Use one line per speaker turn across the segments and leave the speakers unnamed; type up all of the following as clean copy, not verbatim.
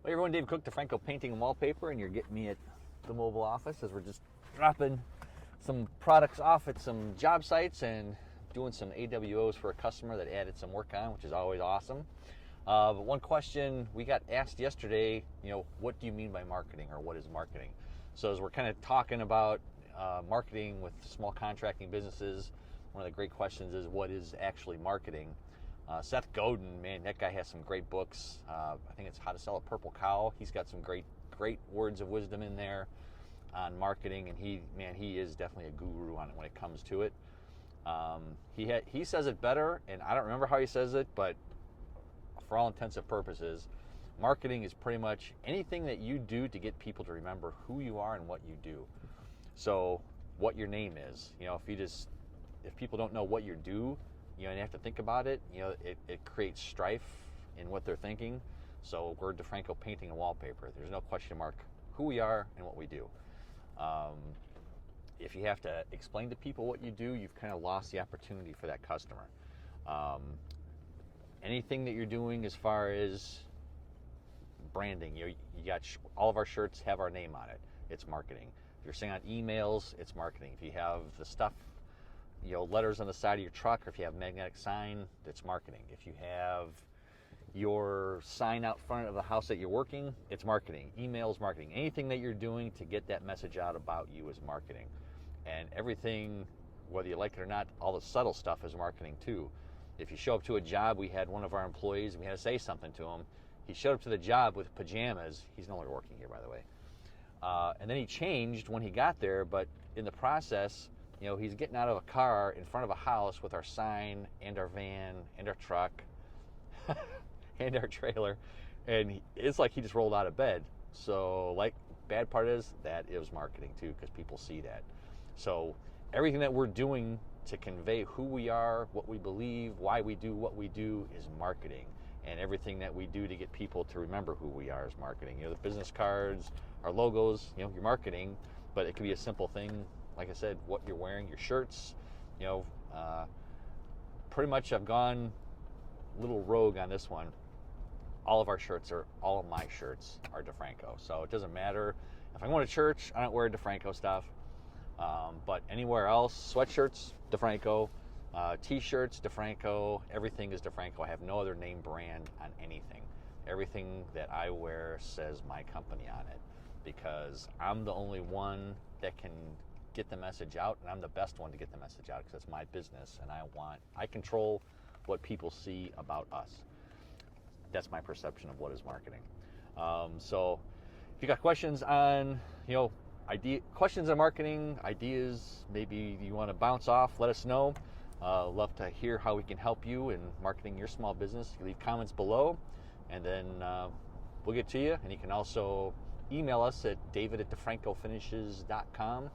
Well, everyone, Dave Cook, D'Franco Painting and Wallpaper, and you're getting me at the mobile office as we're just dropping some products off at some job sites and doing some AWOs for a customer that added some work on, which is always awesome. But one question we got asked yesterday, what do you mean by marketing, or what is marketing? So as we're kind of talking about marketing with small contracting businesses, one of the great questions is, what is actually marketing? Seth Godin, man, that guy has some great books. I think it's How to Sell a Purple Cow. He's got some great words of wisdom in there on marketing, and he is definitely a guru on it when it comes to it. He says it better, and I don't remember how he says it, but for all intents and purposes, marketing is pretty much anything that you do to get people to remember who you are and what you do. So what your name is, if people don't know what you do, and you have to think about it, it creates strife in what they're thinking. So we're D'Franco Painting and Wallpaper. There's no question mark who we are and what we do. If you have to explain to people what you do, you've kind of lost the opportunity for that customer. Anything that you're doing as far as branding, you got all of our shirts have our name on it. It's marketing. If you're sending out emails, it's marketing. If you have the stuff, letters on the side of your truck, or if you have a magnetic sign, it's marketing. If you have your sign out front of the house that you're working, it's marketing. Emails, marketing. Anything that you're doing to get that message out about you is marketing. And everything, whether you like it or not, all the subtle stuff is marketing too. If you show up to a job, we had one of our employees, and we had to say something to him. He showed up to the job with pajamas. He's no longer working here, by the way. And then he changed when he got there, but in the process, he's getting out of a car in front of a house with our sign and our van and our truck and our trailer, and it's like he just rolled out of bed. So, bad part is that it was marketing too, because people see that. So everything that we're doing to convey who we are, what we believe, why we do what we do is marketing. And everything that we do to get people to remember who we are is marketing. The business cards, our logos, you're marketing, but it could be a simple thing. Like I said, what you're wearing, your shirts, pretty much I've gone a little rogue on this one. All of my shirts are D'Franco. So it doesn't matter. If I'm going to church, I don't wear D'Franco stuff. But anywhere else, sweatshirts, D'Franco, t-shirts, D'Franco, everything is D'Franco. I have no other name brand on anything. Everything that I wear says my company on it, because I'm the only one that can get the message out, and I'm the best one to get the message out, because it's my business, and I control what people see about us. That's my perception of what is marketing. So if you got questions on, questions on marketing, ideas, maybe you want to bounce off, let us know. Love to hear how we can help you in marketing your small business. You leave comments below, and then we'll get to you. And you can also email us at david@defrancofinishes.com.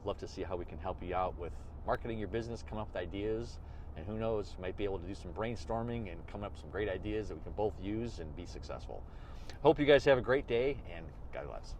Love to see how we can help you out with marketing your business, come up with ideas, and who knows, might be able to do some brainstorming and come up with some great ideas that we can both use and be successful. Hope you guys have a great day, and God bless.